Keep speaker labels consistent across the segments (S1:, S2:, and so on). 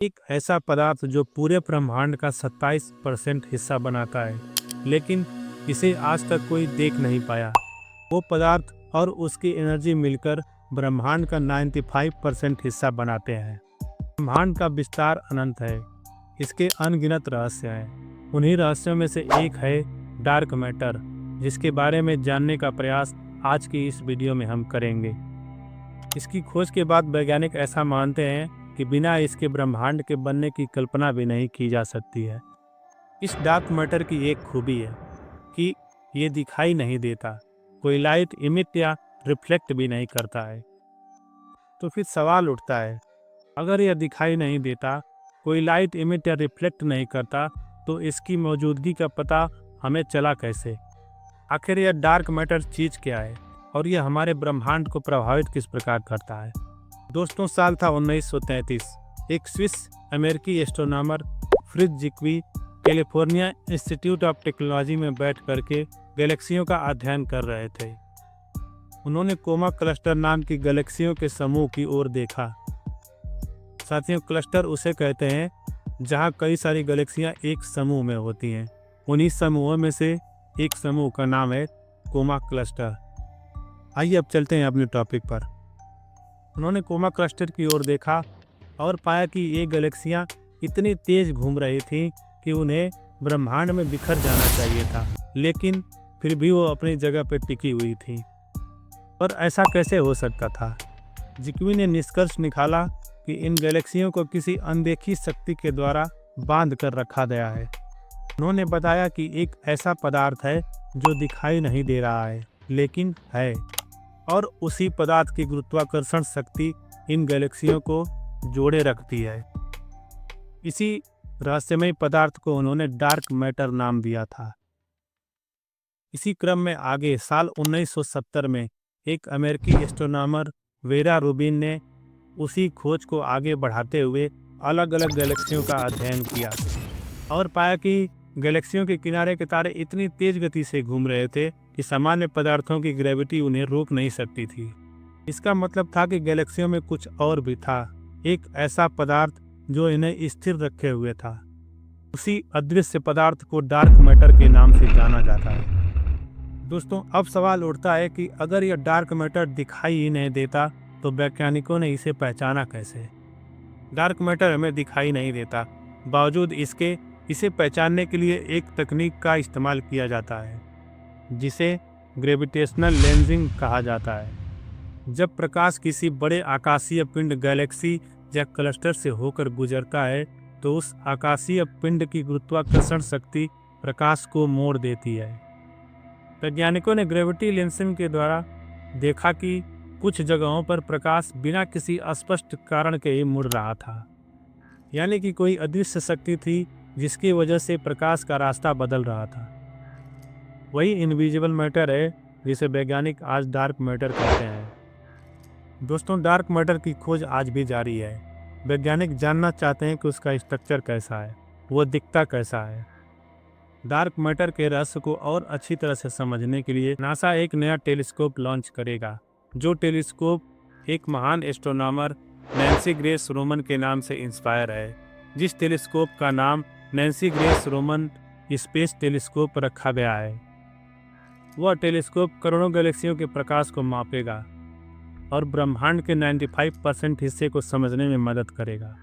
S1: एक ऐसा पदार्थ जो पूरे ब्रह्मांड का 27% हिस्सा बनाता है, लेकिन इसे आज तक कोई देख नहीं पाया। वो पदार्थ और उसकी एनर्जी मिलकर ब्रह्मांड का 95% हिस्सा बनाते हैं। ब्रह्मांड का विस्तार अनंत है, इसके अनगिनत रहस्य हैं। उन्हीं रहस्यों में से एक है डार्क मैटर, जिसके बारे में जानने का प्रयास आज की इस वीडियो में हम करेंगे। इसकी खोज के बाद वैज्ञानिक ऐसा मानते हैं कि बिना इसके ब्रह्मांड के बनने की कल्पना भी नहीं की जा सकती है। इस डार्क मैटर की एक खूबी है कि ये दिखाई नहीं देता, कोई लाइट इमिट या रिफ्लेक्ट भी नहीं करता है। तो फिर सवाल उठता है, अगर यह दिखाई नहीं देता, कोई लाइट इमिट या रिफ्लेक्ट नहीं करता, तो इसकी मौजूदगी का पता हमें चला कैसे? आखिर यह डार्क मैटर चीज क्या है और यह हमारे ब्रह्मांड को प्रभावित किस प्रकार करता है? दोस्तों, साल था 1933। एक स्विस अमेरिकी astronomer Fritz Zwicky California Institute of Technology में बैठ करके गैलेक्सियों का अध्ययन कर रहे थे। उन्होंने कोमा क्लस्टर नाम की गैलेक्सियों के समूह की ओर देखा। साथियों, क्लस्टर उसे कहते हैं जहां कई सारी गैलेक्सियां एक समूह में होती हैं। उन्हीं समूहों में से एक समूह का नाम है कोमा क्लस्टर। आइए अब चलते हैं अपने टॉपिक पर। उन्होंने कोमा क्लस्टर की ओर देखा और पाया कि ये गैलेक्सियां इतनी तेज घूम रही थीं कि उन्हें ब्रह्मांड में बिखर जाना चाहिए था, लेकिन फिर भी वो अपनी जगह पर टिकी हुई थीं। पर ऐसा कैसे हो सकता था? जिक्वी ने निष्कर्ष निकाला कि इन गैलेक्सियों को किसी अनदेखी शक्ति के द्वारा बांध कर रखा गया है। उन्होंने बताया कि एक ऐसा पदार्थ है जो दिखाई नहीं दे रहा है, लेकिन है, और उसी पदार्थ की गुरुत्वाकर्षण शक्ति इन गैलेक्सियों को जोड़े रखती है। इसी रहस्यमय पदार्थ को उन्होंने डार्क मैटर नाम दिया था। इसी क्रम में आगे साल 1970 में एक अमेरिकी एस्ट्रोनॉमर वेरा रूबिन ने उसी खोज को आगे बढ़ाते हुए अलग अलग गैलेक्सियों का अध्ययन किया और पाया कि गैलेक्सियों के किनारे के तारे इतनी तेज गति से घूम रहे थे कि सामान्य पदार्थों की ग्रेविटी उन्हें रोक नहीं सकती थी। इसका मतलब था कि गैलेक्सियों में कुछ और भी था, एक ऐसा पदार्थ जो इन्हें स्थिर रखे हुए था। उसी अदृश्य पदार्थ को डार्क मैटर के नाम से जाना जाता है। दोस्तों, अब सवाल उठता है कि अगर यह डार्क मैटर दिखाई ही नहीं देता, तो वैज्ञानिकों ने इसे पहचाना कैसे? डार्क मैटर हमें दिखाई नहीं देता, बावजूद इसके इसे पहचानने के लिए एक तकनीक का इस्तेमाल किया जाता है, जिसे ग्रेविटेशनल लेंसिंग कहा जाता है। जब प्रकाश किसी बड़े आकाशीय पिंड, गैलेक्सी या क्लस्टर से होकर गुजरता है, तो उस आकाशीय पिंड की गुरुत्वाकर्षण शक्ति प्रकाश को मोड़ देती है। वैज्ञानिकों ने ग्रेविटी लेंसिंग के द्वारा देखा कि कुछ जगहों पर प्रकाश बिना किसी स्पष्ट कारण के ही मुड़ रहा था, यानी कि कोई अदृश्य शक्ति थी जिसकी वजह से प्रकाश का रास्ता बदल रहा था। वही इनविजिबल मैटर है जिसे वैज्ञानिक आज डार्क मैटर कहते हैं। दोस्तों, डार्क मैटर की खोज आज भी जारी है। वैज्ञानिक जानना चाहते हैं कि उसका स्ट्रक्चर कैसा है, वो दिखता कैसा है। डार्क मैटर के रहस्य को और अच्छी तरह से समझने के लिए नासा एक नया टेलीस्कोप लॉन्च करेगा। जो टेलीस्कोप एक महान एस्ट्रोनॉमर नैन्सी ग्रेस रोमन के नाम से इंस्पायर है। जिस टेलीस्कोप का नाम Nancy grace Roman space telescope रखा गया है, वह टेलीस्कोप करोड़ों गैलेक्सियों के प्रकाश को मापेगा और ब्रह्मांड के 95% हिस्से को समझने में मदद करेगा।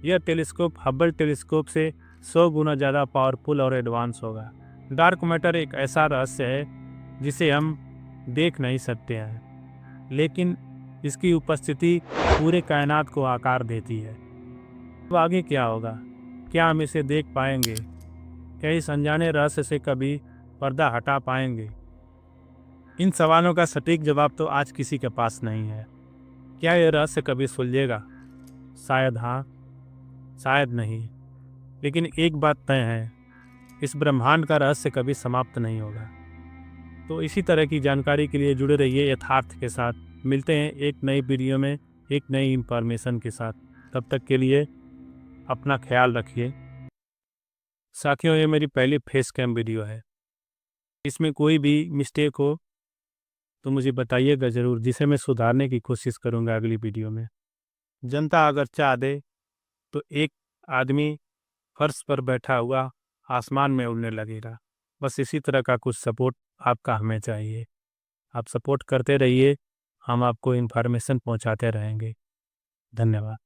S1: यह टेलीस्कोप हबल टेलीस्कोप से 100 गुना ज़्यादा पावरफुल और एडवांस होगा। डार्क मैटर एक ऐसा रहस्य है जिसे हम देख नहीं सकते हैं, लेकिन इसकी उपस्थिति पूरे कायनात को आकार देती है। अब आगे क्या होगा? क्या हम इसे देख पाएंगे? क्या इस अनजाने रहस्य से कभी पर्दा हटा पाएंगे? इन सवालों का सटीक जवाब तो आज किसी के पास नहीं है। क्या यह रहस्य कभी सुलझेगा? शायद हाँ, शायद नहीं। लेकिन एक बात तय है, इस ब्रह्मांड का रहस्य कभी समाप्त नहीं होगा। तो इसी तरह की जानकारी के लिए जुड़े रहिए यथार्थ के साथ। मिलते हैं एक नई वीडियो में एक नई इंफॉर्मेशन के साथ। तब तक के लिए अपना ख्याल रखिए। साथियों, ये मेरी पहली फेस कैम वीडियो है। इसमें कोई भी मिस्टेक हो तो मुझे बताइएगा ज़रूर, जिसे मैं सुधारने की कोशिश करूँगा अगली वीडियो में। जनता अगर चाह दे तो एक आदमी फर्श पर बैठा हुआ आसमान में उड़ने लगेगा। बस इसी तरह का कुछ सपोर्ट आपका हमें चाहिए। आप सपोर्ट करते रहिए, हम आपको इन्फॉर्मेशन पहुंचाते रहेंगे। धन्यवाद।